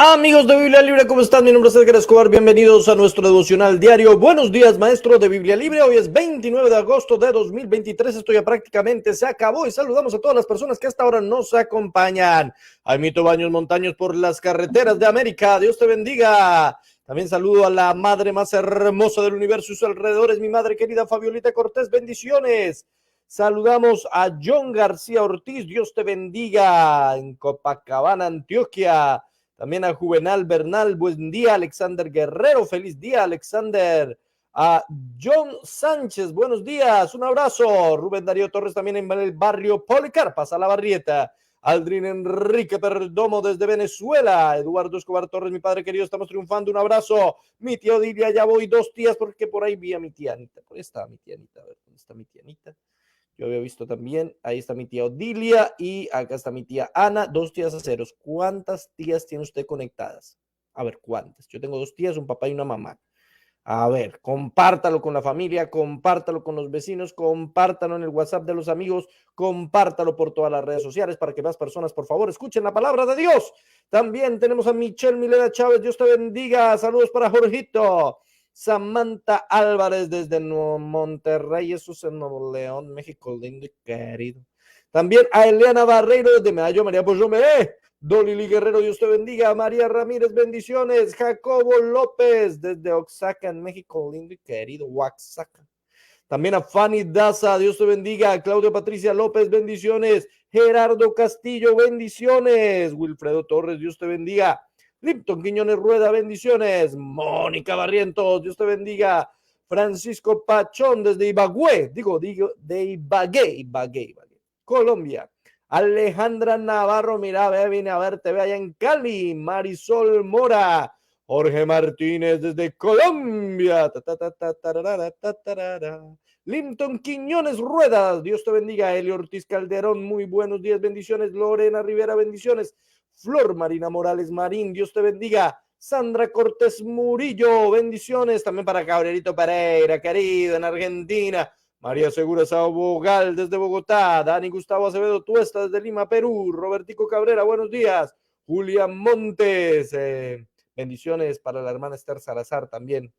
Amigos de Biblia Libre, ¿cómo están? Mi nombre es Edgar Escobar, bienvenidos a nuestro devocional diario. Buenos días, maestro de Biblia Libre. Hoy es 29 de agosto de 2023, esto ya prácticamente se acabó y saludamos a todas las personas que hasta ahora nos acompañan. Jaimito Baños Montaños por las carreteras de América, Dios te bendiga. También saludo a la madre más hermosa del universo y sus alrededores, mi madre querida Fabiolita Cortés, bendiciones. Saludamos a John García Ortiz, Dios te bendiga, en Copacabana, Antioquia. También a Juvenal Bernal, buen día. Alexander Guerrero, feliz día, Alexander. A John Sánchez, buenos días, un abrazo. Rubén Darío Torres también en el barrio Policarpas, a la Barrieta. Aldrin Enrique Perdomo desde Venezuela. Eduardo Escobar Torres, mi padre querido, estamos triunfando, un abrazo. Mi tía Odilia, ya voy 2 días porque por ahí vi a mi tía Anita. Por ahí está mi tía Anita, a ver, ¿dónde está mi tía Anita? Yo había visto también, ahí está mi tía Odilia y acá está mi tía Ana, 2 tías aceros. ¿Cuántas tías tiene usted conectadas? A ver, ¿cuántas? Yo tengo 2 tías, un papá y una mamá. A ver, compártalo con la familia, compártalo con los vecinos, compártalo en el WhatsApp de los amigos, compártalo por todas las redes sociales para que más personas, por favor, escuchen la palabra de Dios. También tenemos a Michelle Milena Chávez, Dios te bendiga. Saludos para Jorgito. Samantha Álvarez desde Monterrey, eso es en Nuevo León, México, lindo y querido. También a Eliana Barreiro desde Medallo, María Poyome. Dolly Guerrero, Dios te bendiga. María Ramírez, bendiciones. Jacobo López desde Oaxaca, en México, lindo y querido Oaxaca. También a Fanny Daza, Dios te bendiga. Claudia Patricia López, bendiciones. Gerardo Castillo, bendiciones. Wilfredo Torres, Dios te bendiga. Lipton Quiñones Rueda, bendiciones. Mónica Barrientos, Dios te bendiga. Francisco Pachón desde Ibagué, de Ibagué, Colombia. Alejandra Navarro, mira, viene a verte, ve allá en Cali. Marisol Mora. Jorge Martínez desde Colombia. Linton Quiñones Ruedas, Dios te bendiga. Elio Ortiz Calderón, muy buenos días, bendiciones. Lorena Rivera, bendiciones. Flor Marina Morales Marín, Dios te bendiga. Sandra Cortés Murillo, bendiciones. También para Gabrielito Pereira, querido, en Argentina. María Segura Sabogal desde Bogotá. Dani Gustavo Acevedo Tuesta desde Lima, Perú. Robertico Cabrera, buenos días. Julián Montes, bendiciones para la hermana Esther Salazar también.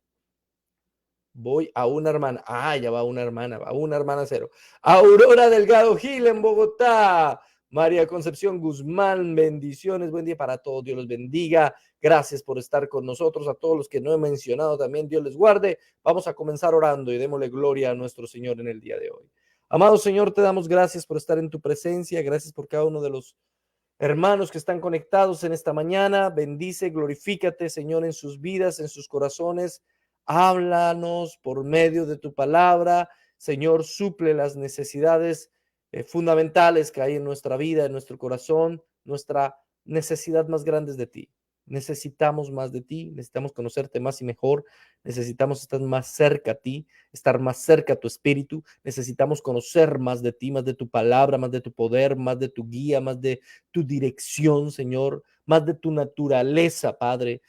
Voy a una hermana. Ah, ya va una hermana cero. Aurora Delgado Gil en Bogotá. María Concepción Guzmán, bendiciones, buen día para todos, Dios los bendiga. Gracias por estar con nosotros. A todos los que no he mencionado también, Dios les guarde. Vamos a comenzar orando y démosle gloria a nuestro Señor en el día de hoy. Amado Señor, te damos gracias por estar en tu presencia. Gracias por cada uno de los hermanos que están conectados en esta mañana. Bendice, glorifícate, Señor, en sus vidas, en sus corazones. Háblanos por medio de tu palabra. Señor, suple las necesidades fundamentales que hay en nuestra vida, en nuestro corazón. Nuestra necesidad más grande es de ti. Necesitamos más de ti, necesitamos conocerte más y mejor, necesitamos estar más cerca a ti, estar más cerca a tu espíritu, necesitamos conocer más de ti, más de tu palabra, más de tu poder, más de tu guía, más de tu dirección, Señor, más de tu naturaleza, Padre.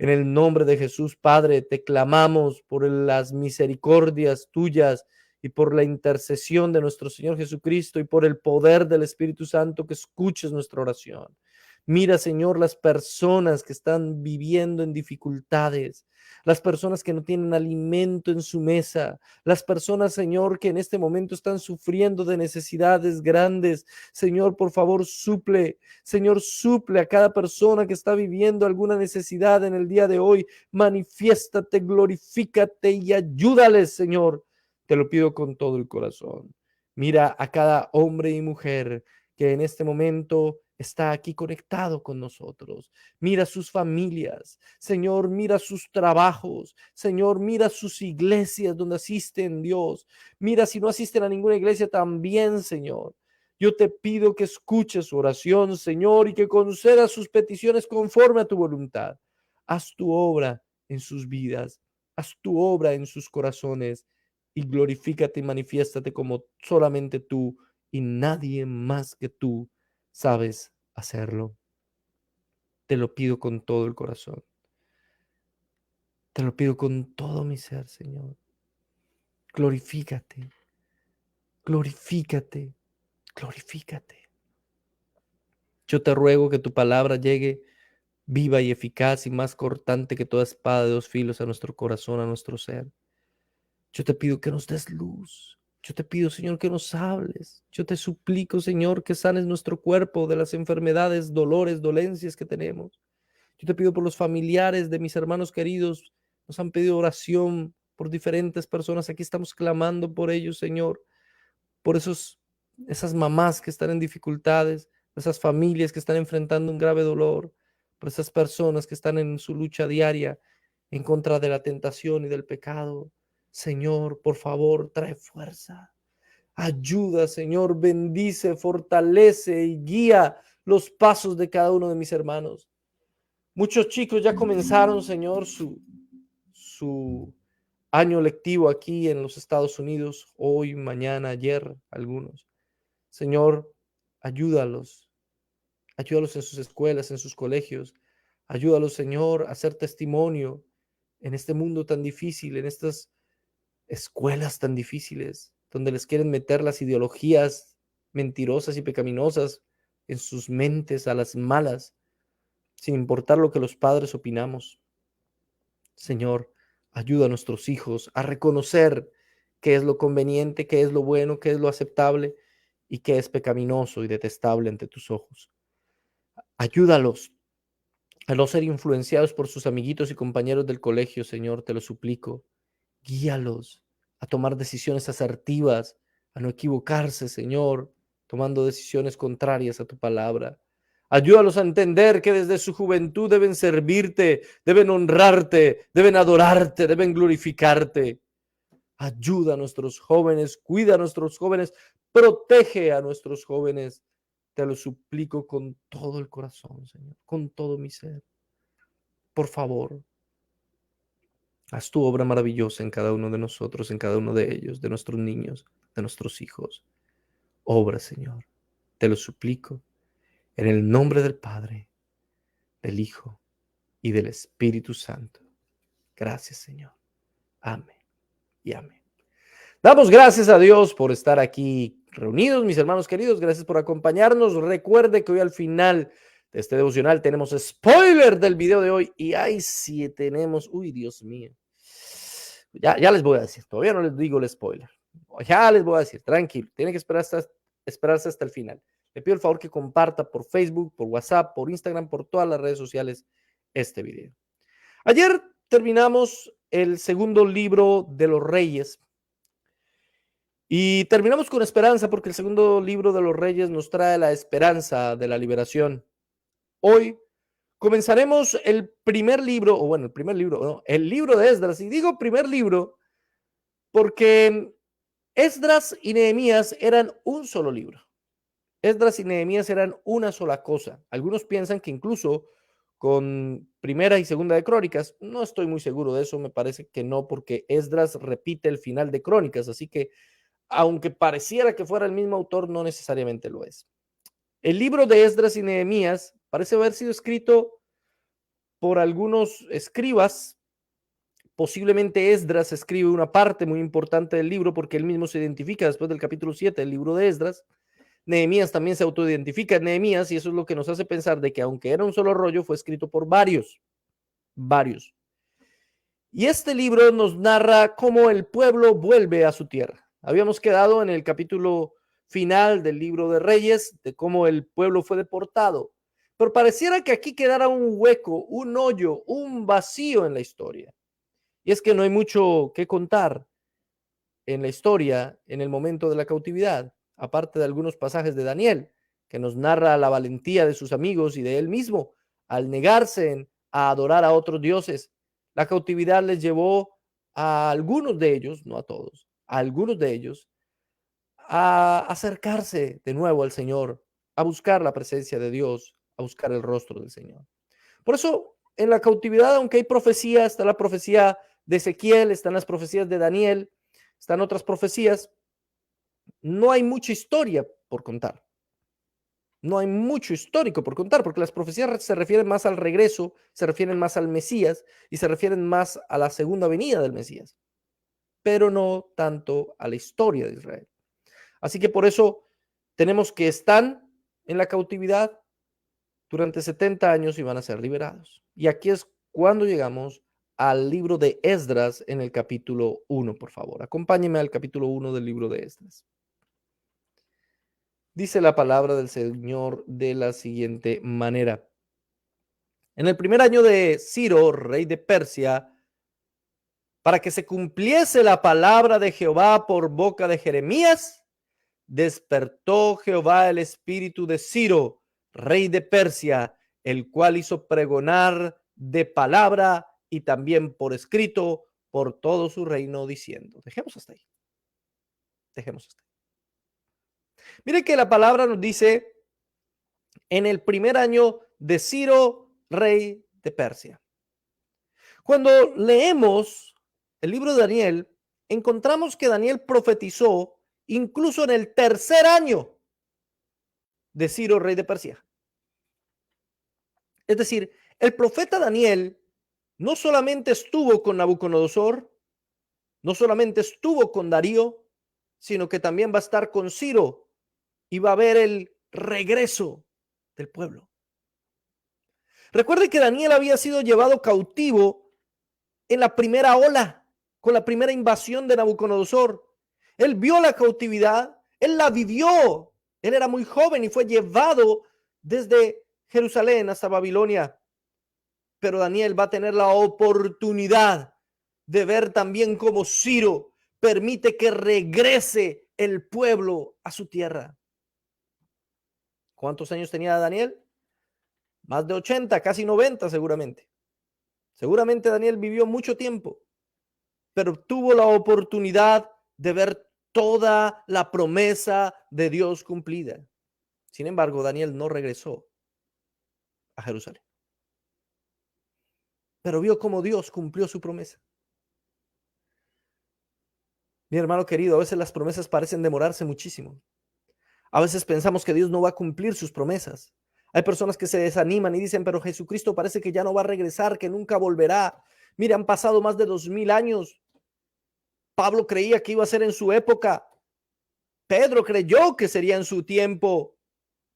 En el nombre de Jesús, Padre, te clamamos por las misericordias tuyas y por la intercesión de nuestro Señor Jesucristo y por el poder del Espíritu Santo que escuches nuestra oración. Mira, Señor, las personas que están viviendo en dificultades, las personas que no tienen alimento en su mesa, las personas, Señor, que en este momento están sufriendo de necesidades grandes. Señor, por favor, suple. Señor, suple a cada persona que está viviendo alguna necesidad en el día de hoy. Manifiéstate, glorifícate y ayúdales, Señor. Te lo pido con todo el corazón. Mira a cada hombre y mujer que en este momento está aquí conectado con nosotros. Mira sus familias, Señor, mira sus trabajos, Señor, mira sus iglesias donde asisten, Dios. Mira si no asisten a ninguna iglesia también, Señor. Yo te pido que escuches su oración, Señor, y que concedas sus peticiones conforme a tu voluntad. Haz tu obra en sus vidas, haz tu obra en sus corazones y glorifícate y manifiéstate como solamente tú y nadie más que tú sabes hacerlo. Te lo pido con todo el corazón. Te lo pido con todo mi ser, Señor. Glorifícate, glorifícate, glorifícate. Yo te ruego que tu palabra llegue viva y eficaz y más cortante que toda espada de dos filos a nuestro corazón, a nuestro ser. Yo te pido que nos des luz. Yo te pido, Señor, que nos hables. Yo te suplico, Señor, que sanes nuestro cuerpo de las enfermedades, dolores, dolencias que tenemos. Yo te pido por los familiares de mis hermanos queridos. Nos han pedido oración por diferentes personas. Aquí estamos clamando por ellos, Señor. Por esas mamás que están en dificultades, esas familias que están enfrentando un grave dolor, por esas personas que están en su lucha diaria en contra de la tentación y del pecado. Señor, por favor, trae fuerza. Ayuda, Señor, bendice, fortalece y guía los pasos de cada uno de mis hermanos. Muchos chicos ya comenzaron, Señor, su año lectivo aquí en los Estados Unidos, hoy, mañana, ayer, algunos. Señor, ayúdalos, ayúdalos en sus escuelas, en sus colegios. Ayúdalos, Señor, a ser testimonio en este mundo tan difícil, en estas escuelas tan difíciles, donde les quieren meter las ideologías mentirosas y pecaminosas en sus mentes a las malas, sin importar lo que los padres opinamos. Señor, ayuda a nuestros hijos a reconocer qué es lo conveniente, qué es lo bueno, qué es lo aceptable y qué es pecaminoso y detestable ante tus ojos. Ayúdalos a no ser influenciados por sus amiguitos y compañeros del colegio, Señor, te lo suplico. Guíalos a tomar decisiones asertivas, a no equivocarse, Señor, tomando decisiones contrarias a tu palabra. Ayúdalos a entender que desde su juventud deben servirte, deben honrarte, deben adorarte, deben glorificarte. Ayuda a nuestros jóvenes, cuida a nuestros jóvenes, protege a nuestros jóvenes. Te lo suplico con todo el corazón, Señor, con todo mi ser. Por favor, haz tu obra maravillosa en cada uno de nosotros, en cada uno de ellos, de nuestros niños, de nuestros hijos. Obra, Señor. Te lo suplico en el nombre del Padre, del Hijo y del Espíritu Santo. Gracias, Señor. Amén y amén. Damos gracias a Dios por estar aquí reunidos, mis hermanos queridos. Gracias por acompañarnos. Recuerde que hoy al final de este devocional tenemos spoiler del video de hoy. Y ahí sí tenemos, uy, Dios mío. Ya les voy a decir, todavía no les digo el spoiler. Ya les voy a decir, tranquilo, tiene que esperarse hasta el final. Le pido el favor que comparta por Facebook, por WhatsApp, por Instagram, por todas las redes sociales este video. Ayer terminamos el segundo libro de los Reyes y terminamos con esperanza porque el segundo libro de los Reyes nos trae la esperanza de la liberación. Hoy comenzaremos el primer libro, o bueno, el primer libro, no, el libro de Esdras. Y digo primer libro porque Esdras y Nehemías eran un solo libro. Esdras y Nehemías eran una sola cosa. Algunos piensan que incluso con primera y segunda de Crónicas, no estoy muy seguro de eso, me parece que no, porque Esdras repite el final de Crónicas, así que aunque pareciera que fuera el mismo autor, no necesariamente lo es. El libro de Esdras y Nehemías parece haber sido escrito por algunos escribas. Posiblemente Esdras escribe una parte muy importante del libro porque él mismo se identifica después del capítulo 7 del libro de Esdras. Nehemías también se autoidentifica en Nehemías y eso es lo que nos hace pensar de que aunque era un solo rollo, fue escrito por varios. Y este libro nos narra cómo el pueblo vuelve a su tierra. Habíamos quedado en el capítulo final del libro de Reyes, de cómo el pueblo fue deportado. Pero pareciera que aquí quedara un hueco, un hoyo, un vacío en la historia. Y es que no hay mucho que contar en la historia en el momento de la cautividad, aparte de algunos pasajes de Daniel, que nos narra la valentía de sus amigos y de él mismo al negarse a adorar a otros dioses. La cautividad les llevó a algunos de ellos, no a todos, a algunos de ellos, a acercarse de nuevo al Señor, a buscar la presencia de Dios, a buscar el rostro del Señor. Por eso, en la cautividad, aunque hay profecías, está la profecía de Ezequiel, están las profecías de Daniel, están otras profecías, no hay mucha historia por contar. No hay mucho histórico por contar, porque las profecías se refieren más al regreso, se refieren más al Mesías y se refieren más a la segunda venida del Mesías, pero no tanto a la historia de Israel. Así que por eso tenemos que están en la cautividad, Durante 70 años iban a ser liberados. Y aquí es cuando llegamos al libro de Esdras en el capítulo 1, por favor. Acompáñeme al capítulo 1 del libro de Esdras. Dice la palabra del Señor de la siguiente manera. En el primer año de Ciro, rey de Persia, para que se cumpliese la palabra de Jehová por boca de Jeremías, despertó Jehová el espíritu de Ciro, rey de Persia, el cual hizo pregonar de palabra y también por escrito por todo su reino, diciendo. Dejemos hasta ahí. Dejemos hasta ahí. Mire que la palabra nos dice en el primer año de Ciro, rey de Persia. Cuando leemos el libro de Daniel, encontramos que Daniel profetizó incluso en el tercer año de Ciro, rey de Persia. Es decir, el profeta Daniel no solamente estuvo con Nabucodonosor, no solamente estuvo con Darío, sino que también va a estar con Ciro y va a ver el regreso del pueblo. Recuerde que Daniel había sido llevado cautivo en la primera ola, con la primera invasión de Nabucodonosor. Él vio la cautividad, él la vivió. Él era muy joven y fue llevado desde Jerusalén hasta Babilonia. Pero Daniel va a tener la oportunidad de ver también cómo Ciro permite que regrese el pueblo a su tierra. ¿Cuántos años tenía Daniel? Más de 80, casi 90 seguramente. Seguramente Daniel vivió mucho tiempo, pero tuvo la oportunidad de ver toda la promesa de Dios cumplida. Sin embargo, Daniel no regresó a Jerusalén, pero vio cómo Dios cumplió su promesa. Mi hermano querido, a veces las promesas parecen demorarse muchísimo. A veces pensamos que Dios no va a cumplir sus promesas. Hay personas que se desaniman y dicen, pero Jesucristo parece que ya no va a regresar, que nunca volverá. Mire, han pasado más de 2000 años. Pablo creía que iba a ser en su época. Pedro creyó que sería en su tiempo.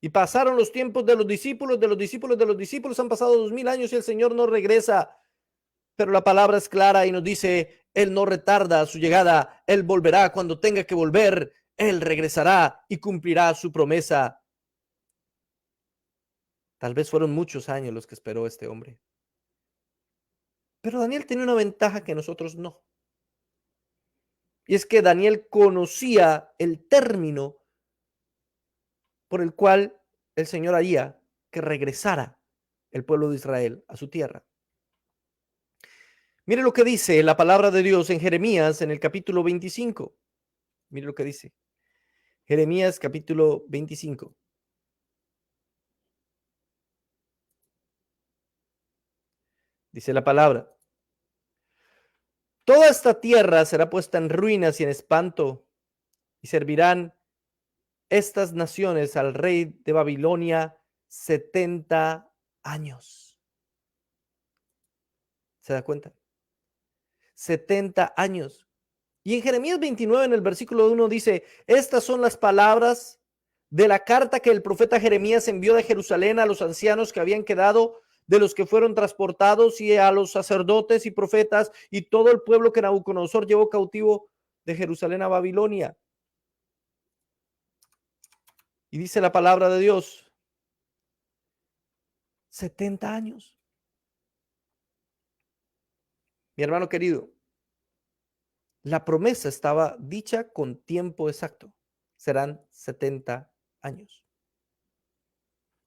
Y pasaron los tiempos de los discípulos, de los discípulos, de los discípulos. Han pasado 2000 años y el Señor no regresa. Pero la palabra es clara y nos dice, Él no retarda su llegada. Él volverá cuando tenga que volver. Él regresará y cumplirá su promesa. Tal vez fueron muchos años los que esperó este hombre. Pero Daniel tenía una ventaja que nosotros no. Y es que Daniel conocía el término por el cual el Señor haría que regresara el pueblo de Israel a su tierra. Mire lo que dice la palabra de Dios en Jeremías en el capítulo 25. Mire lo que dice. Jeremías capítulo 25. Dice la palabra. Toda esta tierra será puesta en ruinas y en espanto, y servirán estas naciones al rey de Babilonia 70 años. ¿Se da cuenta? 70 años. Y en Jeremías 29, en el versículo 1, dice, estas son las palabras de la carta que el profeta Jeremías envió de Jerusalén a los ancianos que habían quedado, de los que fueron transportados, y a los sacerdotes y profetas y todo el pueblo que Nabucodonosor llevó cautivo de Jerusalén a Babilonia. Y dice la palabra de Dios, 70 años. Mi hermano querido, la promesa estaba dicha con tiempo exacto. Serán 70 años.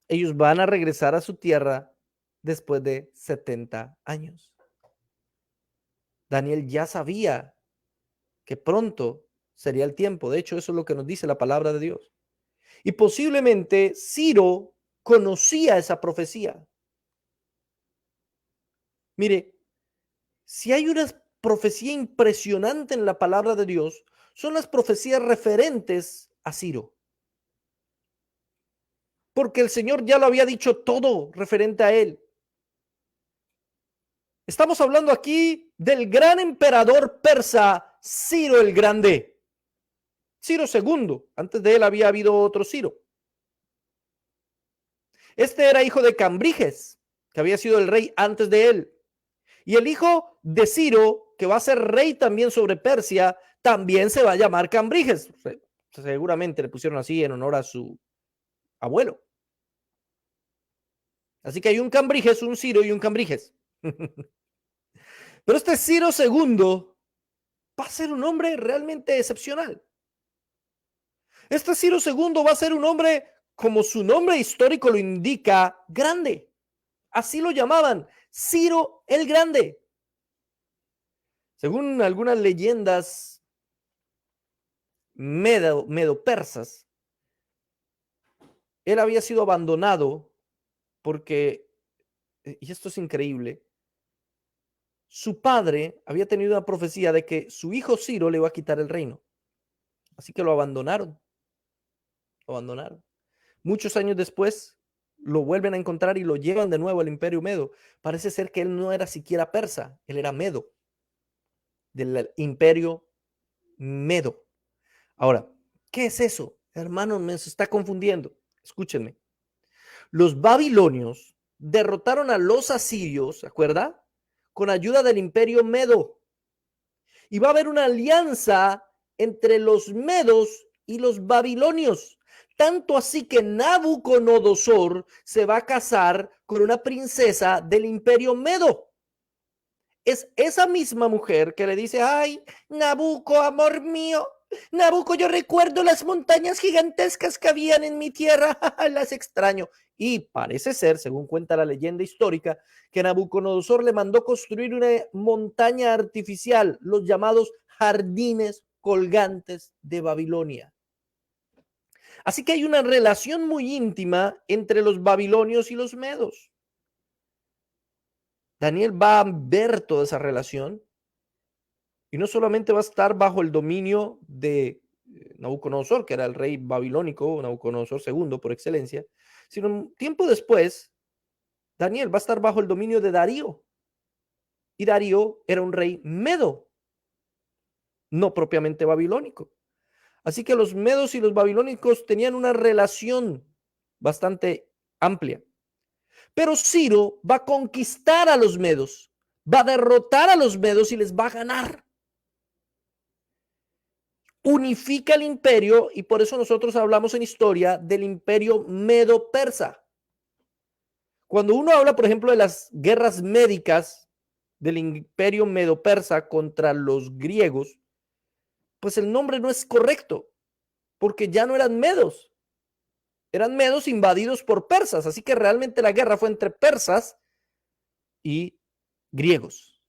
Ellos van a regresar a su tierra después de 70 años. Daniel ya sabía que pronto sería el tiempo. De hecho, eso es lo que nos dice la palabra de Dios. Y posiblemente Ciro conocía esa profecía. Mire, si hay una profecía impresionante en la palabra de Dios, son las profecías referentes a Ciro. Porque el Señor ya lo había dicho todo referente a él. Estamos hablando aquí del gran emperador persa Ciro el Grande. Ciro II. Antes de él había habido otro Ciro. Este era hijo de Cambrijes, que había sido el rey antes de él. Y el hijo de Ciro, que va a ser rey también sobre Persia, también se va a llamar Cambrijes. Seguramente le pusieron así en honor a su abuelo. Así que hay un Cambrijes, un Ciro y un Cambrijes. Pero este Ciro segundo va a ser un hombre realmente excepcional. Este Ciro segundo va a ser un hombre, como su nombre histórico lo indica, grande. Así lo llamaban, Ciro el Grande. Según algunas leyendas medo-persas, él había sido abandonado porque, y esto es increíble, su padre había tenido una profecía de que su hijo Ciro le iba a quitar el reino. Así que lo abandonaron. Lo abandonaron. Muchos años después lo vuelven a encontrar y lo llevan de nuevo al Imperio Medo. Parece ser que él no era siquiera persa, él era medo, del Imperio Medo. Ahora, ¿qué es eso? Hermano, me se está confundiendo. Escúchenme. Los babilonios derrotaron a los asirios, ¿se acuerda? Con ayuda del Imperio Medo. Y va a haber una alianza entre los medos y los babilonios. Tanto así que Nabucodonosor se va a casar con una princesa del Imperio Medo. Es esa misma mujer que le dice, ay, Nabucco, amor mío, Nabucco, yo recuerdo las montañas gigantescas que habían en mi tierra, las extraño. Y parece ser, según cuenta la leyenda histórica, que Nabucodonosor le mandó construir una montaña artificial, los llamados jardines colgantes de Babilonia. Así que hay una relación muy íntima entre los babilonios y los medos. Daniel va a ver toda esa relación y no solamente va a estar bajo el dominio de Nabucodonosor, que era el rey babilónico, Nabucodonosor II por excelencia, sino un tiempo después, Daniel va a estar bajo el dominio de Darío. Y Darío era un rey medo, no propiamente babilónico. Así que los medos y los babilónicos tenían una relación bastante amplia. Pero Ciro va a conquistar a los medos, va a derrotar a los medos y les va a ganar. Unifica el imperio y por eso nosotros hablamos en historia del imperio medo-persa. Cuando uno habla, por ejemplo, de las guerras médicas del imperio medo-persa contra los griegos, pues el nombre no es correcto, porque ya no eran medos invadidos por persas, así que realmente la guerra fue entre persas y griegos,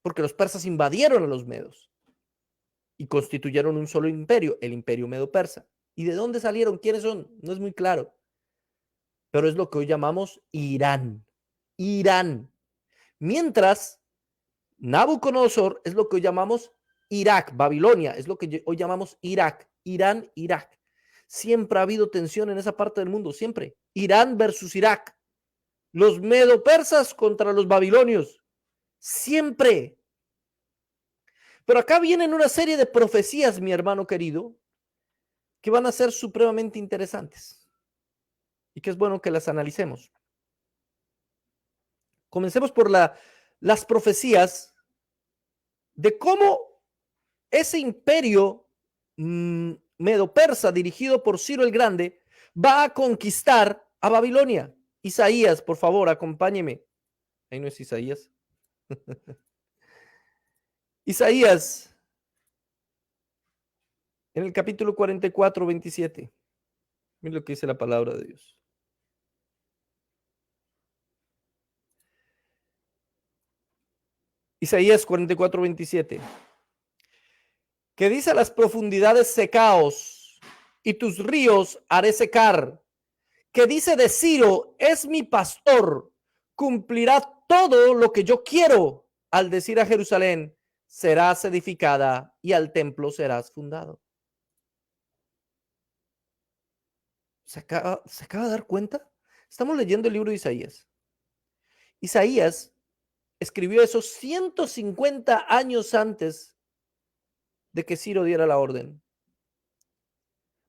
porque los persas invadieron a los medos y constituyeron un solo imperio, el imperio medo-persa. ¿Y de dónde salieron? ¿Quiénes son? No es muy claro, pero es lo que hoy llamamos Irán. Irán. Mientras Nabucodonosor es lo que hoy llamamos Irak, Babilonia, es lo que hoy llamamos Irak, Irán, Irak. Siempre ha habido tensión en esa parte del mundo, siempre. Irán versus Irak. Los medo-persas contra los babilonios. Siempre. Pero acá vienen una serie de profecías, mi hermano querido, que van a ser supremamente interesantes y que es bueno que las analicemos. Comencemos por las profecías de cómo ese imperio medo-persa dirigido por Ciro el Grande va a conquistar a Babilonia. Isaías, por favor, acompáñeme. Ahí no es Isaías. Isaías, en el capítulo 44, 27. Miren lo que dice la palabra de Dios. Isaías 44, 27. Que dice a las profundidades secaos y tus ríos haré secar. Que dice de Ciro, es mi pastor, cumplirá todo lo que yo quiero. Al decir a Jerusalén, serás edificada y al templo serás fundado. ¿Se acaba de dar cuenta? Estamos leyendo el libro de Isaías. Isaías escribió eso 150 años antes de que Ciro diera la orden.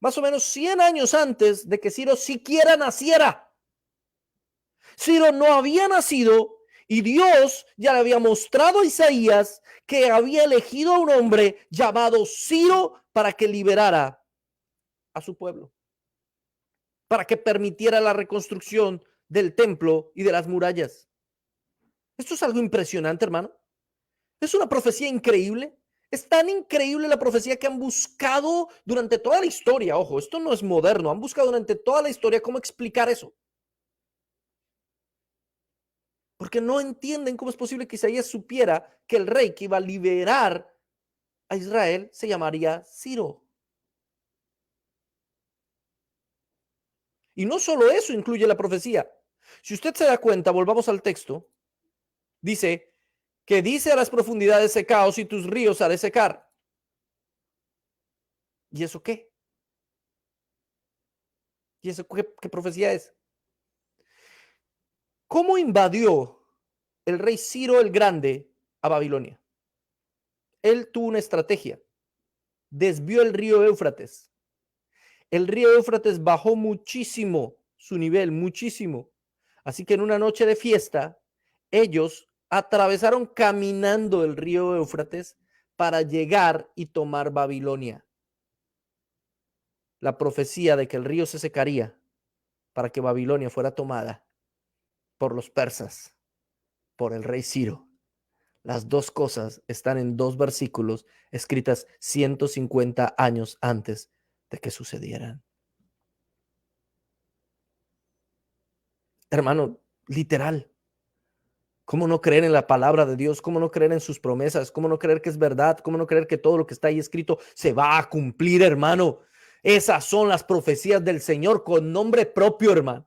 más o menos 100 años antes de que Ciro siquiera naciera. Ciro no había nacido y Dios ya le había mostrado a Isaías que había elegido a un hombre llamado Ciro para que liberara a su pueblo, para que permitiera la reconstrucción del templo y de las murallas. Esto es algo impresionante, hermano. Es una profecía increíble. Es tan increíble la profecía que han buscado durante toda la historia. Ojo, esto no es moderno. Han buscado durante toda la historia cómo explicar eso. Porque no entienden cómo es posible que Isaías supiera que el rey que iba a liberar a Israel se llamaría Ciro. Y no solo eso incluye la profecía. Si usted se da cuenta, volvamos al texto, dice que dice a las profundidades secaos y tus ríos haré secar. ¿Y eso qué? ¿Y eso qué profecía es? ¿Cómo invadió el rey Ciro el Grande a Babilonia? Él tuvo una estrategia. Desvió el río Éufrates. El río Éufrates bajó muchísimo su nivel, muchísimo. Así que en una noche de fiesta, ellos atravesaron caminando el río Éufrates para llegar y tomar Babilonia. La profecía de que el río se secaría para que Babilonia fuera tomada por los persas, por el rey Ciro. Las dos cosas están en dos versículos escritas 150 años antes de que sucedieran. Hermano, literal. ¿Cómo no creer en la palabra de Dios? ¿Cómo no creer en sus promesas? ¿Cómo no creer que es verdad? ¿Cómo no creer que todo lo que está ahí escrito se va a cumplir, hermano? Esas son las profecías del Señor con nombre propio, hermano.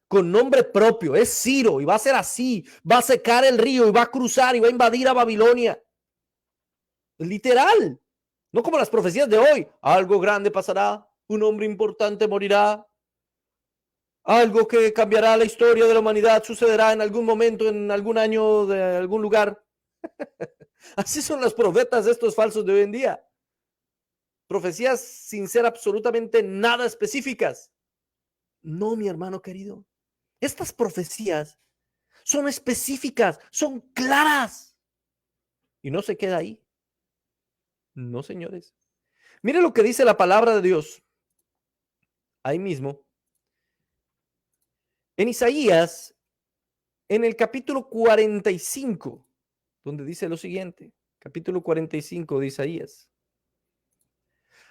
Con nombre propio. Es Ciro y va a ser así. Va a secar el río y va a cruzar y va a invadir a Babilonia. Literal. No como las profecías de hoy. Algo grande pasará. Un hombre importante morirá. Algo que cambiará la historia de la humanidad sucederá en algún momento, en algún año, de algún lugar. Así son los profetas estos falsos de hoy en día. Profecías sin ser absolutamente nada específicas. No, mi hermano querido. Estas profecías son específicas, son claras. Y no se queda ahí. No, señores. Mire lo que dice la palabra de Dios. Ahí mismo. En Isaías, en el capítulo 45, donde dice lo siguiente, capítulo 45 de Isaías.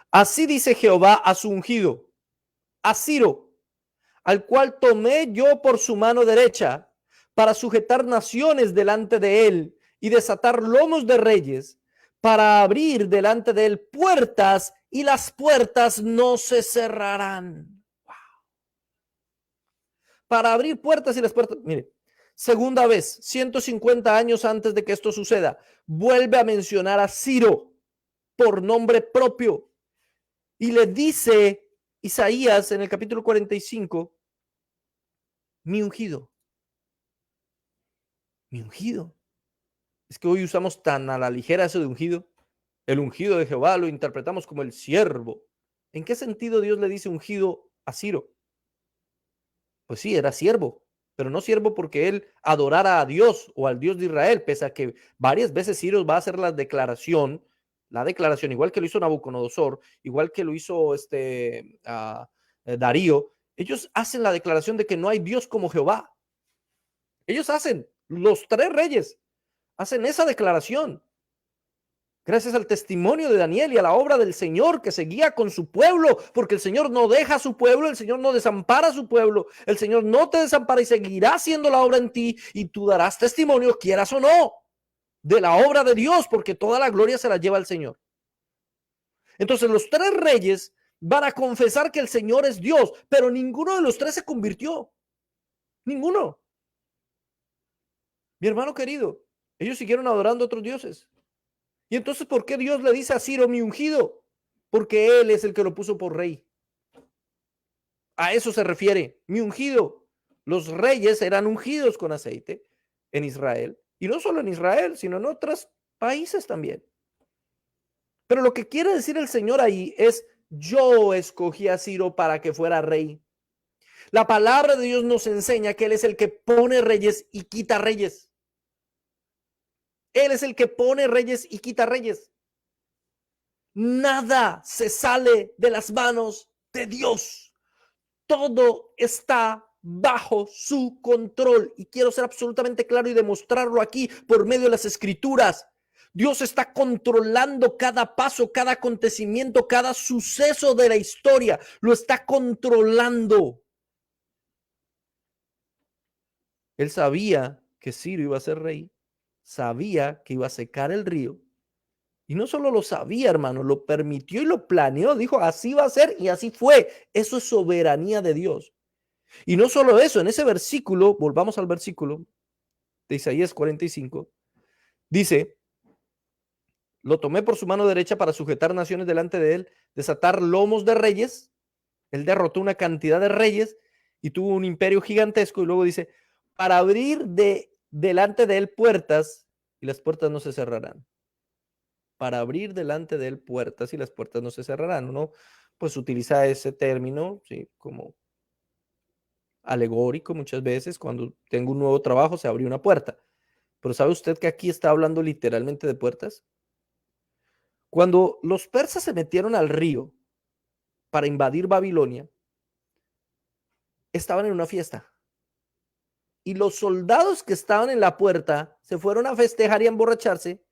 Así dice Jehová a su ungido, a Ciro, al cual tomé yo por su mano derecha para sujetar naciones delante de él y desatar lomos de reyes, para abrir delante de él puertas y las puertas no se cerrarán. Wow. Para abrir puertas y las puertas, mire, segunda vez, 150 años antes de que esto suceda, vuelve a mencionar a Ciro por nombre propio y le dice Isaías en el capítulo 45, mi ungido. Mi ungido. Es que hoy usamos tan a la ligera eso de ungido. El ungido de Jehová lo interpretamos como el siervo. ¿En qué sentido Dios le dice ungido a Ciro? Pues sí, era siervo, pero no siervo porque él adorara a Dios o al Dios de Israel, pese a que varias veces Ciro va a hacer la declaración, igual que lo hizo Nabucodonosor, igual que lo hizo Darío. Ellos hacen la declaración de que no hay Dios como Jehová. Ellos hacen, los tres reyes, hacen esa declaración. Gracias al testimonio de Daniel y a la obra del Señor que seguía con su pueblo, porque el Señor no deja a su pueblo, el Señor no desampara a su pueblo, el Señor no te desampara y seguirá haciendo la obra en ti y tú darás testimonio, quieras o no, de la obra de Dios, porque toda la gloria se la lleva el Señor. Entonces los tres reyes van a confesar que el Señor es Dios, pero ninguno de los tres se convirtió. Ninguno. Mi hermano querido, ellos siguieron adorando a otros dioses. Y entonces, ¿por qué Dios le dice a Ciro mi ungido? Porque él es el que lo puso por rey. A eso se refiere, mi ungido. Los reyes eran ungidos con aceite en Israel. Y no solo en Israel, sino en otros países también. Pero lo que quiere decir el Señor ahí es, Yo escogí a Ciro para que fuera rey. La palabra de Dios nos enseña que Él es el que pone reyes y quita reyes. Él es el que pone reyes y quita reyes. Nada se sale de las manos de Dios. Todo está bajo su control. Y quiero ser absolutamente claro y demostrarlo aquí por medio de las escrituras. Dios está controlando cada paso, cada acontecimiento, cada suceso de la historia. Lo está controlando. Él sabía que Ciro iba a ser rey. Sabía que iba a secar el río. Y no solo lo sabía, hermano, lo permitió y lo planeó. Dijo, así va a ser y así fue. Eso es soberanía de Dios. Y no solo eso, en ese versículo, volvamos al versículo de Isaías 45, dice, lo tomé por su mano derecha para sujetar naciones delante de él, desatar lomos de reyes. Él derrotó una cantidad de reyes y tuvo un imperio gigantesco. Y luego dice, para abrir delante de él puertas y las puertas no se cerrarán. Para abrir delante de él puertas y las puertas no se cerrarán. Uno pues utiliza ese término, ¿sí? Como alegórico muchas veces. Cuando tengo un nuevo trabajo se abrió una puerta. Pero ¿sabe usted que aquí está hablando literalmente de puertas? Cuando los persas se metieron al río para invadir Babilonia, estaban en una fiesta. Y los soldados que estaban en la puerta se fueron a festejar y a emborracharse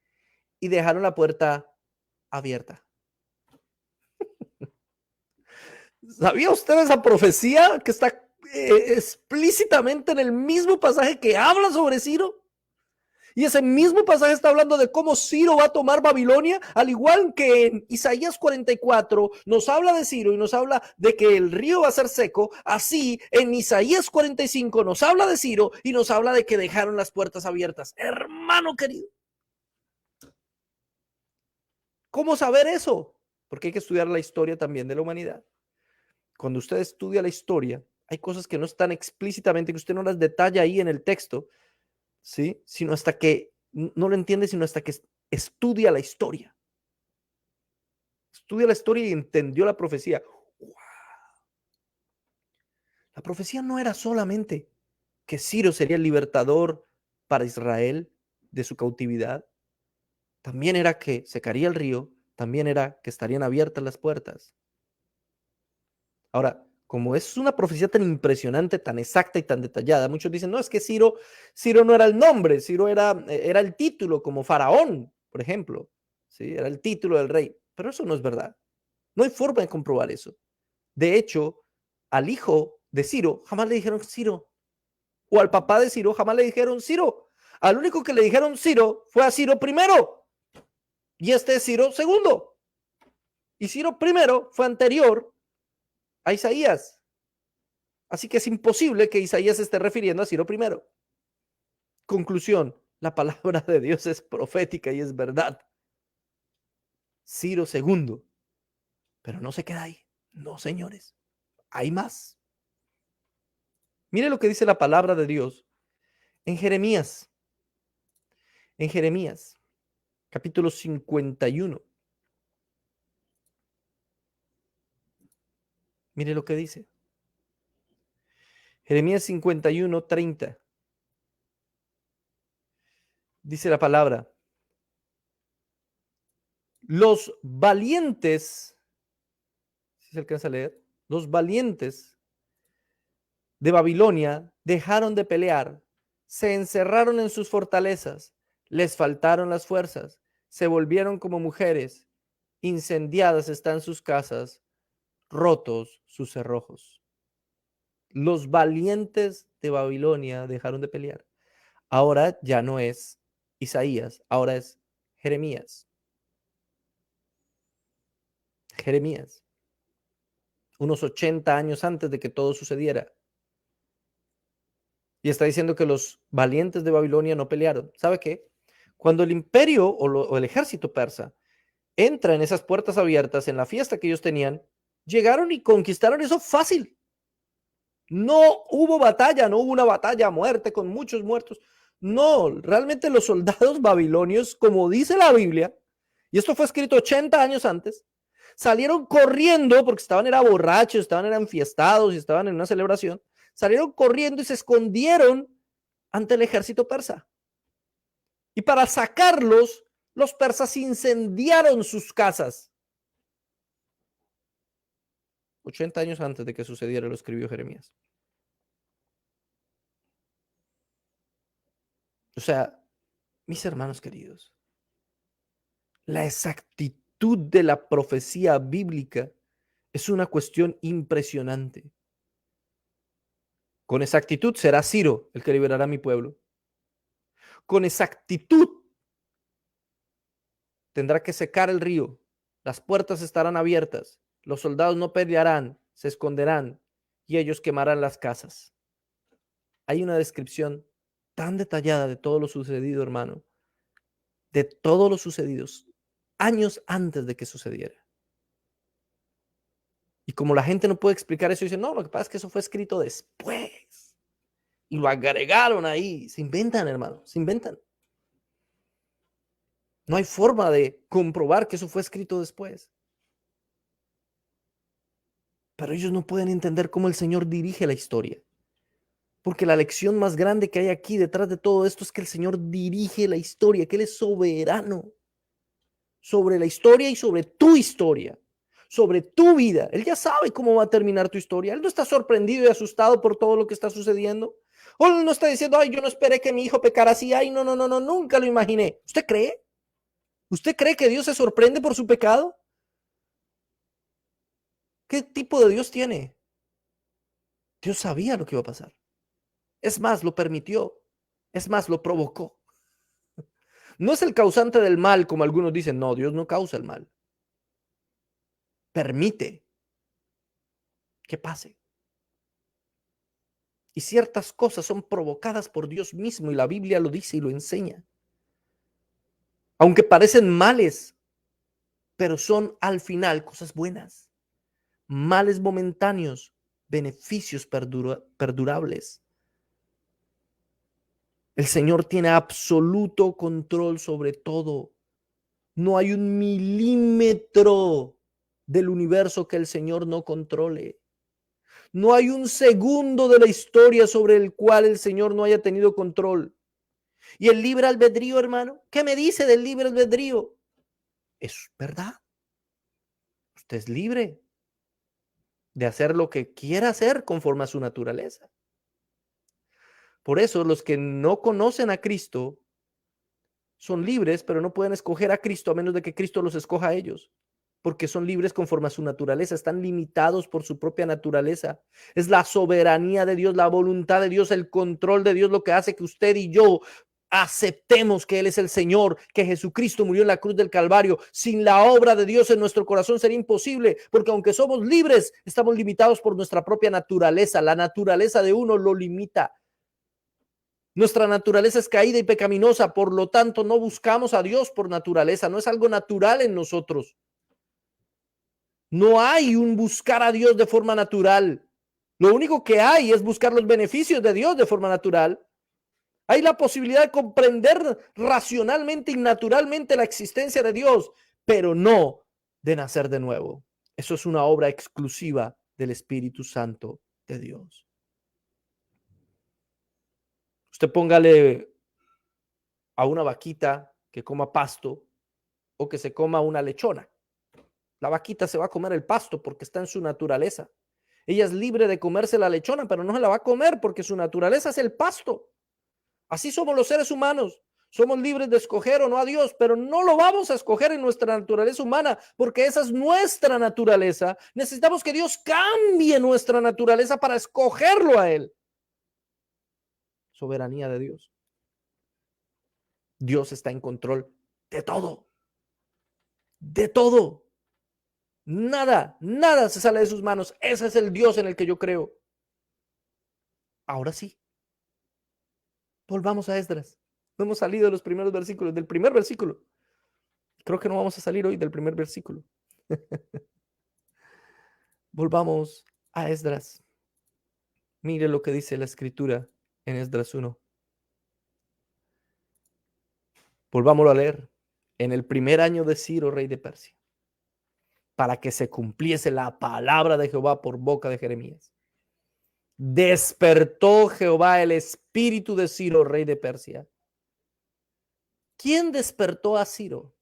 y dejaron la puerta abierta. ¿Sabía usted esa profecía que está explícitamente en el mismo pasaje que habla sobre Ciro? Y ese mismo pasaje está hablando de cómo Ciro va a tomar Babilonia, al igual que en Isaías 44 nos habla de Ciro y nos habla de que el río va a ser seco. Así en Isaías 45 nos habla de Ciro y nos habla de que dejaron las puertas abiertas. Hermano querido, ¿cómo saber eso? Porque hay que estudiar la historia también de la humanidad. Cuando usted estudia la historia, hay cosas que no están explícitamente, que usted no las detalla ahí en el texto, ¿sí? Sino hasta que no lo entiende, sino hasta que estudia la historia. Estudia la historia y entendió la profecía. ¡Wow! La profecía no era solamente que Ciro sería el libertador para Israel de su cautividad. También era que secaría el río, también era que estarían abiertas las puertas. Ahora, como es una profecía tan impresionante, tan exacta y tan detallada, muchos dicen, no, es que Ciro no era el nombre, Ciro era el título, como faraón, por ejemplo, ¿sí? Era el título del rey, pero eso no es verdad. No hay forma de comprobar eso. De hecho, al hijo de Ciro jamás le dijeron Ciro, o al papá de Ciro jamás le dijeron Ciro. Al único que le dijeron Ciro fue a Ciro primero, y este es Ciro segundo. Y Ciro primero fue anterior a Isaías. Así que es imposible que Isaías se esté refiriendo a Ciro primero. Conclusión, la palabra de Dios es profética y es verdad. Ciro segundo. Pero no se queda ahí. No, señores. Hay más. Mire lo que dice la palabra de Dios en Jeremías. En Jeremías, capítulo 51. Mire lo que dice. Jeremías 51, 30. Dice la palabra. Los valientes, si se alcanza a leer, los valientes de Babilonia dejaron de pelear, se encerraron en sus fortalezas, les faltaron las fuerzas, se volvieron como mujeres, incendiadas están sus casas, rotos sus cerrojos. Los valientes de Babilonia dejaron de pelear. Ahora ya no es Isaías, ahora es Jeremías. Jeremías, unos 80 años antes de que todo sucediera. Y está diciendo que los valientes de Babilonia no pelearon. ¿Sabe qué? Cuando el imperio o el ejército persa entra en esas puertas abiertas, en la fiesta que ellos tenían, llegaron y conquistaron eso fácil. No hubo batalla, no hubo una batalla a muerte con muchos muertos. No, realmente los soldados babilonios, como dice la Biblia, y esto fue escrito 80 años antes, salieron corriendo porque era borrachos, era enfiestados y estaban en una celebración. Salieron corriendo y se escondieron ante el ejército persa. Y para sacarlos, los persas incendiaron sus casas. 80 años antes de que sucediera, lo escribió Jeremías. O sea, mis hermanos queridos, la exactitud de la profecía bíblica es una cuestión impresionante. Con exactitud será Ciro el que liberará a mi pueblo. Con exactitud tendrá que secar el río, las puertas estarán abiertas, los soldados no pelearán, se esconderán y ellos quemarán las casas. Hay una descripción tan detallada de todo lo sucedido, hermano, de todos los sucedidos años antes de que sucediera. Y como la gente no puede explicar eso, dicen, no, lo que pasa es que eso fue escrito después. Y lo agregaron ahí. Se inventan, hermano, se inventan. No hay forma de comprobar que eso fue escrito después. Pero ellos no pueden entender cómo el Señor dirige la historia. Porque la lección más grande que hay aquí detrás de todo esto es que el Señor dirige la historia, que Él es soberano sobre la historia y sobre tu historia, sobre tu vida. Él ya sabe cómo va a terminar tu historia. Él no está sorprendido y asustado por todo lo que está sucediendo. O él no está diciendo, ay, yo no esperé que mi hijo pecara así. Ay, no, nunca lo imaginé. ¿Usted cree? ¿Usted cree que Dios se sorprende por su pecado? ¿Qué tipo de Dios tiene? Dios sabía lo que iba a pasar. Es más, lo permitió. Es más, lo provocó. No es el causante del mal, como algunos dicen. No, Dios no causa el mal. Permite que pase. Y ciertas cosas son provocadas por Dios mismo y la Biblia lo dice y lo enseña. Aunque parecen males, pero son al final cosas buenas. Males momentáneos, beneficios perdurables. El Señor tiene absoluto control sobre todo. No hay un milímetro del universo que el Señor no controle. No hay un segundo de la historia sobre el cual el Señor no haya tenido control. Y el libre albedrío, hermano, ¿qué me dice del libre albedrío? Es verdad. Usted es libre de hacer lo que quiera hacer conforme a su naturaleza. Por eso los que no conocen a Cristo son libres, pero no pueden escoger a Cristo a menos de que Cristo los escoja a ellos, porque son libres conforme a su naturaleza, están limitados por su propia naturaleza. Es la soberanía de Dios, la voluntad de Dios, el control de Dios lo que hace que usted y yo aceptemos que Él es el Señor, que Jesucristo murió en la cruz del Calvario. Sin la obra de Dios en nuestro corazón sería imposible, porque aunque somos libres, estamos limitados por nuestra propia naturaleza. La naturaleza de uno lo limita. Nuestra naturaleza es caída y pecaminosa, por lo tanto no buscamos a Dios por naturaleza, no es algo natural en nosotros. No hay un buscar a Dios de forma natural. Lo único que hay es buscar los beneficios de Dios de forma natural. Hay la posibilidad de comprender racionalmente y naturalmente la existencia de Dios, pero no de nacer de nuevo. Eso es una obra exclusiva del Espíritu Santo de Dios. Usted póngale a una vaquita que coma pasto o que se coma una lechona. La vaquita se va a comer el pasto porque está en su naturaleza. Ella es libre de comerse la lechona, pero no se la va a comer porque su naturaleza es el pasto. Así somos los seres humanos. Somos libres de escoger o no a Dios, pero no lo vamos a escoger en nuestra naturaleza humana porque esa es nuestra naturaleza. Necesitamos que Dios cambie nuestra naturaleza para escogerlo a Él. Soberanía de Dios. Dios está en control de todo. De todo. Nada se sale de sus manos. Ese es el Dios en el que yo creo. Ahora sí. Volvamos a Esdras. No hemos salido de los primeros versículos, del primer versículo. Creo que no vamos a salir hoy del primer versículo. Volvamos a Esdras. Mire lo que dice la escritura en Esdras 1. Volvámoslo a leer. En el primer año de Ciro, rey de Persia. para que se cumpliese la palabra de Jehová por boca de Jeremías. Despertó Jehová el espíritu de Ciro, rey de Persia. ¿Quién despertó a Ciro?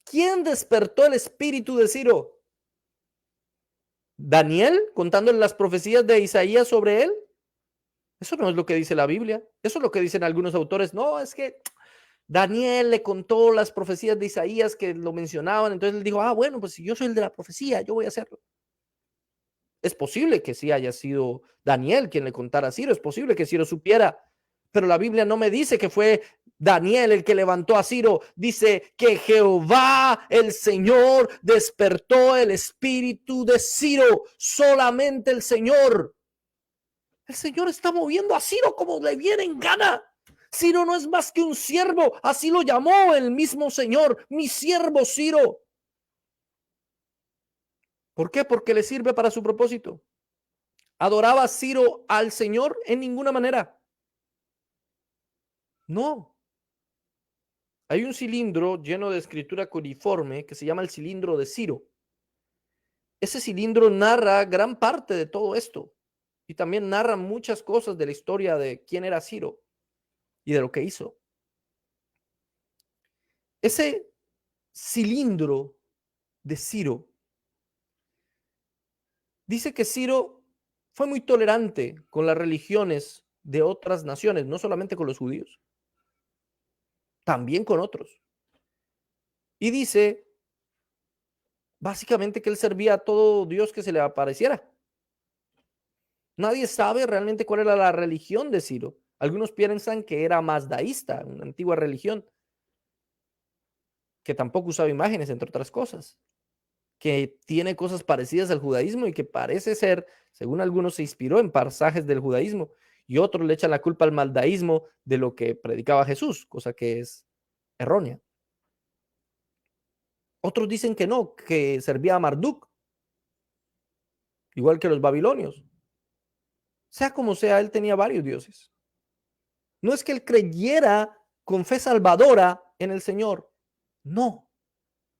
¿Quién despertó el espíritu de Ciro? ¿Daniel contándole las profecías de Isaías sobre él? Eso no es lo que dice la Biblia. Eso es lo que dicen algunos autores. No, es que Daniel le contó las profecías de Isaías que lo mencionaban. Entonces él dijo, bueno, pues si yo soy el de la profecía, yo voy a hacerlo. Es posible que sí haya sido Daniel quien le contara a Ciro. Es posible que Ciro supiera. Pero la Biblia no me dice que fue Daniel el que levantó a Ciro. Dice que Jehová, el Señor, despertó el espíritu de Ciro. Solamente el Señor. El Señor está moviendo a Ciro como le viene en gana. Ciro no es más que un siervo. Así lo llamó el mismo Señor. Mi siervo Ciro. ¿Por qué? Porque le sirve para su propósito. ¿Adoraba Ciro al Señor? En ninguna manera. No. Hay un cilindro lleno de escritura cuneiforme que se llama el cilindro de Ciro. Ese cilindro narra gran parte de todo esto y también narra muchas cosas de la historia de quién era Ciro y de lo que hizo. Ese cilindro de Ciro dice que Ciro fue muy tolerante con las religiones de otras naciones, no solamente con los judíos, también con otros. Y dice básicamente que él servía a todo Dios que se le apareciera. Nadie sabe realmente cuál era la religión de Ciro. Algunos piensan que era mazdaísta, una antigua religión, que tampoco usaba imágenes, entre otras cosas, que tiene cosas parecidas al judaísmo y que parece ser, según algunos, se inspiró en pasajes del judaísmo, y otros le echan la culpa al mazdaísmo de lo que predicaba Jesús, cosa que es errónea. Otros dicen que no, que servía a Marduk, igual que los babilonios. Sea como sea, él tenía varios dioses. No es que él creyera con fe salvadora en el Señor. No,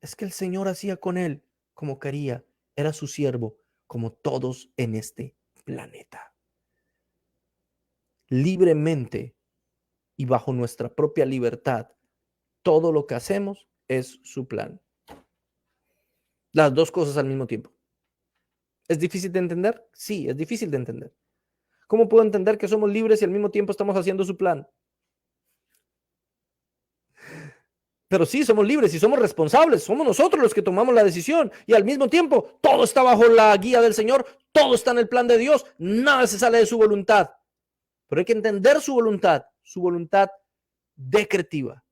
es que el Señor hacía con él como quería. Era su siervo, como todos en este planeta. Libremente y bajo nuestra propia libertad, todo lo que hacemos es su plan. Las dos cosas al mismo tiempo. ¿Es difícil de entender? Sí, es difícil de entender. ¿Cómo puedo entender que somos libres y al mismo tiempo estamos haciendo su plan? Pero sí, somos libres y somos responsables. Somos nosotros los que tomamos la decisión. Y al mismo tiempo, todo está bajo la guía del Señor. Todo está en el plan de Dios. Nada se sale de su voluntad. Pero hay que entender su voluntad decretiva.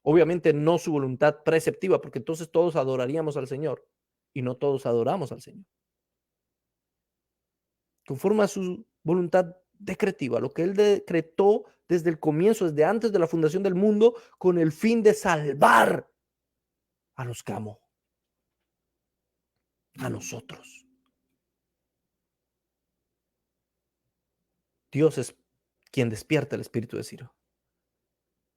Obviamente no su voluntad preceptiva, porque entonces todos adoraríamos al Señor. Y no todos adoramos al Señor. Conforme a su voluntad decretiva, lo que Él decretó desde el comienzo, desde antes de la fundación del mundo, con el fin de salvar a los que amó, a nosotros. Dios es quien despierta el espíritu de Ciro.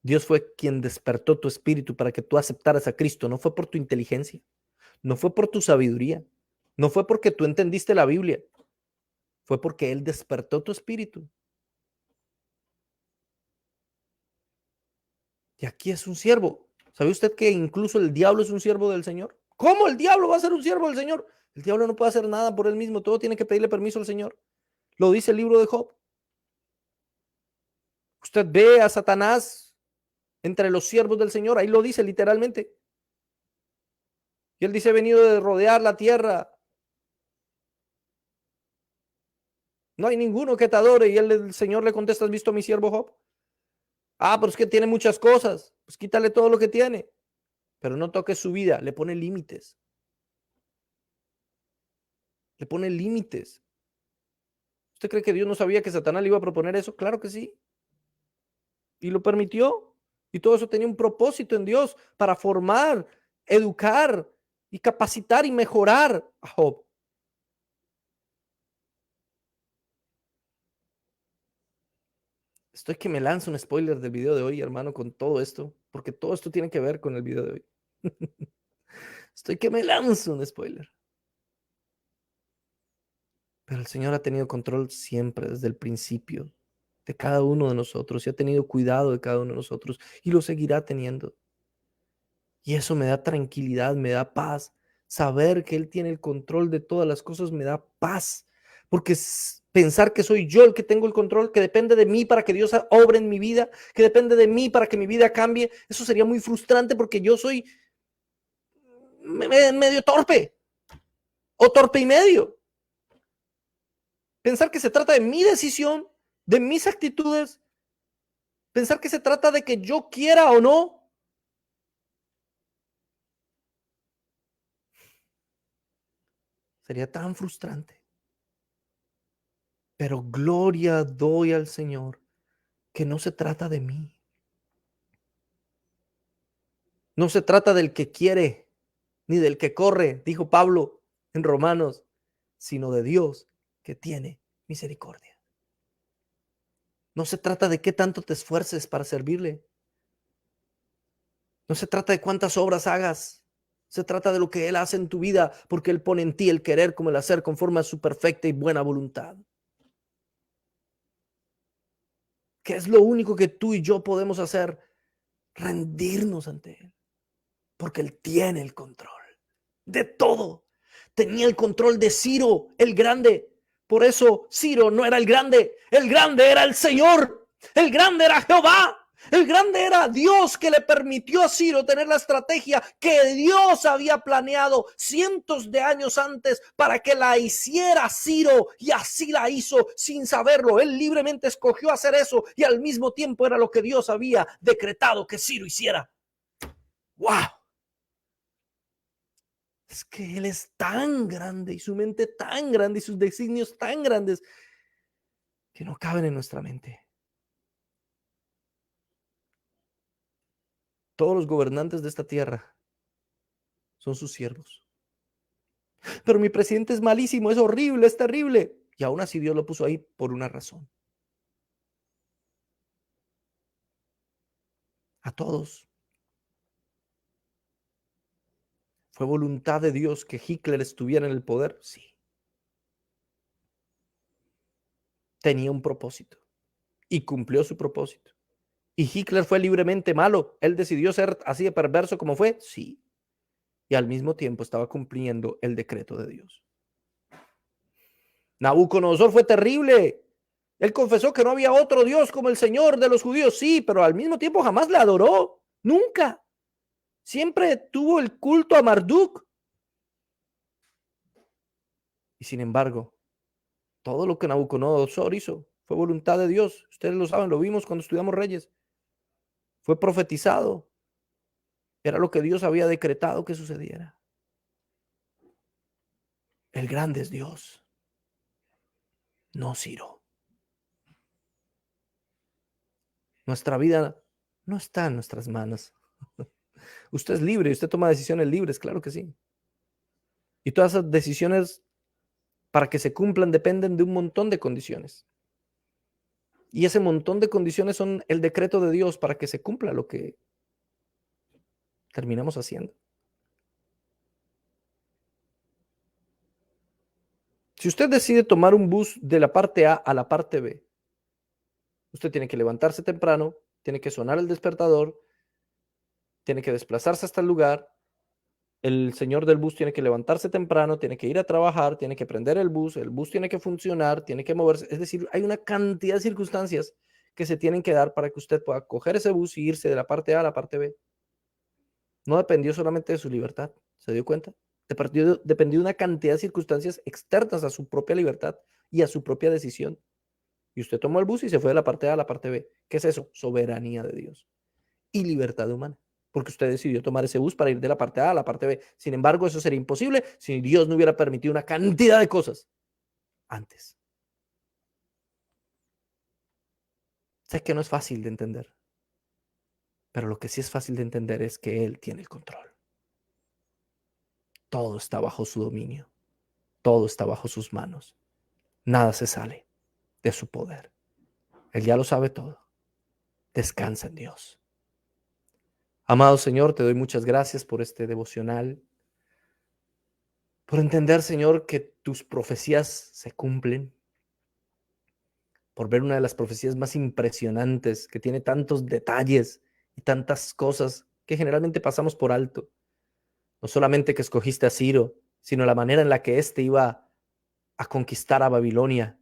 Dios fue quien despertó tu espíritu para que tú aceptaras a Cristo. No fue por tu inteligencia, no fue por tu sabiduría, no fue porque tú entendiste la Biblia, fue porque Él despertó tu espíritu. Y aquí es un siervo. ¿Sabe usted que incluso el diablo es un siervo del Señor? ¿Cómo el diablo va a ser un siervo del Señor? El diablo no puede hacer nada por él mismo, todo tiene que pedirle permiso al Señor. Lo dice el libro de Job. Usted ve a Satanás entre los siervos del Señor, ahí lo dice literalmente. Y él dice, he venido de rodear la tierra. No hay ninguno que te adore. Y el Señor le contesta, ¿has visto a mi siervo Job? Pero es que tiene muchas cosas. Pues quítale todo lo que tiene. Pero no toques su vida, le pone límites. Le pone límites. ¿Usted cree que Dios no sabía que Satanás le iba a proponer eso? Claro que sí. Y lo permitió. Y todo eso tenía un propósito en Dios para formar, educar y capacitar y mejorar a Job. Estoy que me lanzo un spoiler del video de hoy, hermano, con todo esto, porque todo esto tiene que ver con el video de hoy. Estoy que me lanzo un spoiler. Pero el Señor ha tenido control siempre, desde el principio, de cada uno de nosotros, y ha tenido cuidado de cada uno de nosotros, y lo seguirá teniendo. Y eso me da tranquilidad, me da paz. Saber que Él tiene el control de todas las cosas me da paz. Porque pensar que soy yo el que tengo el control, que depende de mí para que Dios obre en mi vida, que depende de mí para que mi vida cambie, eso sería muy frustrante porque yo soy medio torpe o torpe y medio. Pensar que se trata de mi decisión, de mis actitudes, pensar que se trata de que yo quiera o no, sería tan frustrante. Pero gloria doy al Señor que no se trata de mí. No se trata del que quiere, ni del que corre, dijo Pablo en Romanos, sino de Dios que tiene misericordia. No se trata de qué tanto te esfuerces para servirle. No se trata de cuántas obras hagas. Se trata de lo que Él hace en tu vida, porque Él pone en ti el querer como el hacer conforme a su perfecta y buena voluntad. ¿Qué es lo único que tú y yo podemos hacer? Rendirnos ante Él, porque Él tiene el control de todo. Tenía el control de Ciro, el grande. Por eso Ciro no era el grande era el Señor, el grande era Jehová. El grande era Dios, que le permitió a Ciro tener la estrategia que Dios había planeado cientos de años antes para que la hiciera Ciro, y así la hizo sin saberlo. Él libremente escogió hacer eso y al mismo tiempo era lo que Dios había decretado que Ciro hiciera. ¡Wow! Es que Él es tan grande y su mente tan grande y sus designios tan grandes que no caben en nuestra mente. Todos los gobernantes de esta tierra son sus siervos. Pero mi presidente es malísimo, es horrible, es terrible. Y aún así Dios lo puso ahí por una razón. A todos. ¿Fue voluntad de Dios que Hitler estuviera en el poder? Sí. Tenía un propósito y cumplió su propósito. ¿Y Hitler fue libremente malo? ¿Él decidió ser así de perverso como fue? Sí. Y al mismo tiempo estaba cumpliendo el decreto de Dios. Nabucodonosor fue terrible. Él confesó que no había otro Dios como el Señor de los judíos, sí, pero al mismo tiempo jamás le adoró, nunca. Siempre tuvo el culto a Marduk. Y sin embargo, todo lo que Nabucodonosor hizo fue voluntad de Dios. Ustedes lo saben, lo vimos cuando estudiamos Reyes. Fue profetizado. Era lo que Dios había decretado que sucediera. El grande es Dios, no Ciro. Nuestra vida no está en nuestras manos. Usted es libre y usted toma decisiones libres, claro que sí. Y todas esas decisiones, para que se cumplan, dependen de un montón de condiciones. Y ese montón de condiciones son el decreto de Dios para que se cumpla lo que terminamos haciendo. Si usted decide tomar un bus de la parte A a la parte B, usted tiene que levantarse temprano, tiene que sonar el despertador, tiene que desplazarse hasta el lugar. El señor del bus tiene que levantarse temprano, tiene que ir a trabajar, tiene que prender el bus tiene que funcionar, tiene que moverse. Es decir, hay una cantidad de circunstancias que se tienen que dar para que usted pueda coger ese bus y irse de la parte A a la parte B. No dependió solamente de su libertad, ¿se dio cuenta? Dependió de una cantidad de circunstancias externas a su propia libertad y a su propia decisión. Y usted tomó el bus y se fue de la parte A a la parte B. ¿Qué es eso? Soberanía de Dios y libertad humana, porque usted decidió tomar ese bus para ir de la parte A a la parte B. Sin embargo, eso sería imposible si Dios no hubiera permitido una cantidad de cosas antes. Sé que no es fácil de entender, pero lo que sí es fácil de entender es que Él tiene el control. Todo está bajo su dominio, todo está bajo sus manos. Nada se sale de su poder. Él ya lo sabe todo. Descansa en Dios. Amado Señor, te doy muchas gracias por este devocional. por entender, Señor, que tus profecías se cumplen, por ver una de las profecías más impresionantes, que tiene tantos detalles y tantas cosas que generalmente pasamos por alto. No solamente que escogiste a Ciro, sino la manera en la que éste iba a conquistar a Babilonia,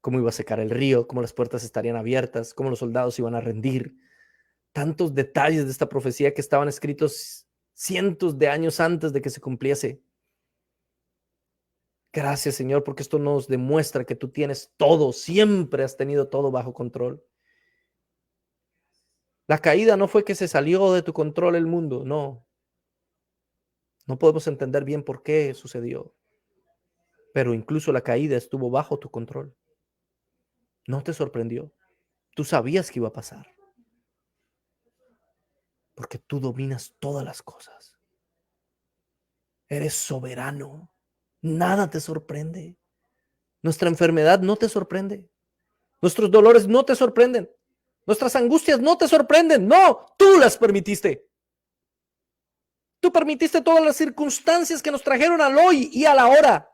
cómo iba a secar el río, cómo las puertas estarían abiertas, cómo los soldados iban a rendir. Tantos detalles de esta profecía que estaban escritos cientos de años antes de que se cumpliese. Gracias, Señor, porque esto nos demuestra que tú tienes todo, siempre has tenido todo bajo control. La caída no fue que se salió de tu control el mundo, no. No podemos entender bien por qué sucedió, pero incluso la caída estuvo bajo tu control. No te sorprendió. Tú sabías que iba a pasar, porque tú dominas todas las cosas. Eres soberano. Nada te sorprende. Nuestra enfermedad no te sorprende. Nuestros dolores no te sorprenden. Nuestras angustias no te sorprenden. No, tú las permitiste. Tú permitiste todas las circunstancias que nos trajeron al hoy y a la hora.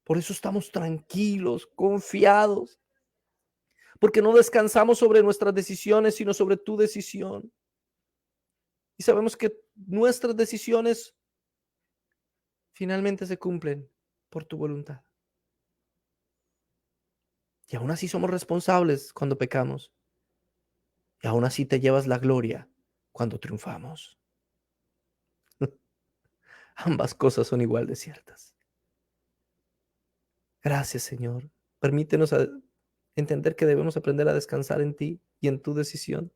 Por eso estamos tranquilos, confiados. Porque no descansamos sobre nuestras decisiones, sino sobre tu decisión. Y sabemos que nuestras decisiones finalmente se cumplen por tu voluntad. Y aún así somos responsables cuando pecamos. Y aún así te llevas la gloria cuando triunfamos. Ambas cosas son igual de ciertas. Gracias, Señor. Permítenos entender que debemos aprender a descansar en ti y en tu decisión.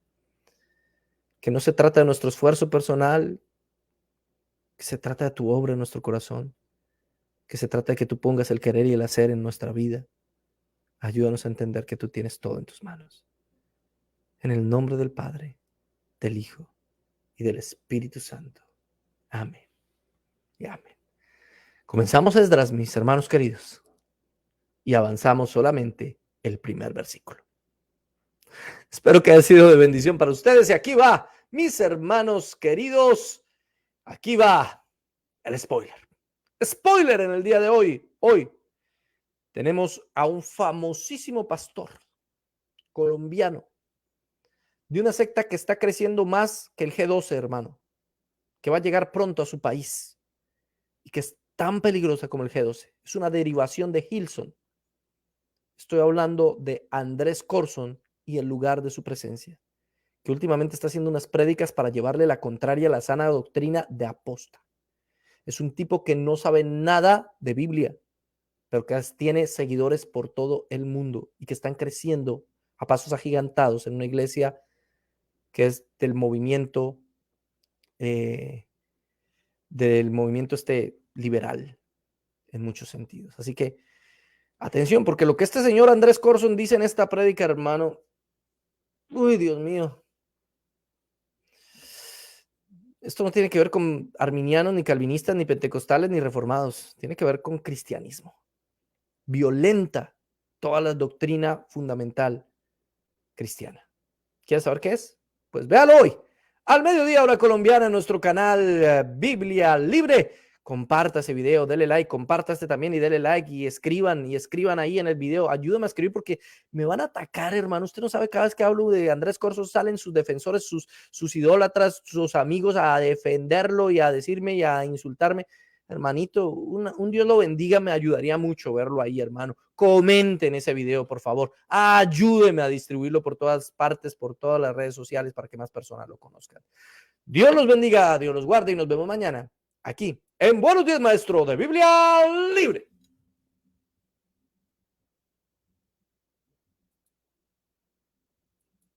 Que no se trata de nuestro esfuerzo personal, que se trata de tu obra en nuestro corazón, que se trata de que tú pongas el querer y el hacer en nuestra vida. Ayúdanos a entender que tú tienes todo en tus manos. En el nombre del Padre, del Hijo y del Espíritu Santo. Amén y amén. Comenzamos Esdras, mis hermanos queridos, y avanzamos solamente el primer versículo. Espero que haya sido de bendición para ustedes. Y aquí va, mis hermanos queridos, aquí va el spoiler. Spoiler en el día de hoy. Hoy tenemos a un famosísimo pastor colombiano de una secta que está creciendo más que el G12, hermano, que va a llegar pronto a su país y que es tan peligrosa como el G12. Es una derivación de Hillsong. Estoy hablando de Andrés Corzón y el lugar de su presencia, que últimamente está haciendo unas prédicas para llevarle la contraria a la sana doctrina de Aposta. Es un tipo que no sabe nada de Biblia, pero que tiene seguidores por todo el mundo y que están creciendo a pasos agigantados en una iglesia que es del movimiento liberal en muchos sentidos. Así que atención, porque lo que este señor Andrés Corzón dice en esta prédica, hermano, uy, Dios mío, esto no tiene que ver con arminianos, ni calvinistas, ni pentecostales, ni reformados. Tiene que ver con cristianismo. Violenta toda la doctrina fundamental cristiana. ¿Quieres saber qué es? Pues véalo hoy, al mediodía hora colombiana, en nuestro canal Biblia Libre. Comparta ese video, dele like, comparta este también y dele like y escriban ahí en el video. Ayúdame a escribir porque me van a atacar, hermano. Usted no sabe, cada vez que hablo de Andrés Corzón salen sus defensores, sus idólatras, sus amigos a defenderlo y a decirme y a insultarme. Hermanito, un Dios lo bendiga, me ayudaría mucho verlo ahí, hermano. Comenten ese video, por favor. Ayúdeme a distribuirlo por todas partes, por todas las redes sociales para que más personas lo conozcan. Dios los bendiga, Dios los guarde y nos vemos mañana aquí en Buenos Días, Maestro de Biblia Libre.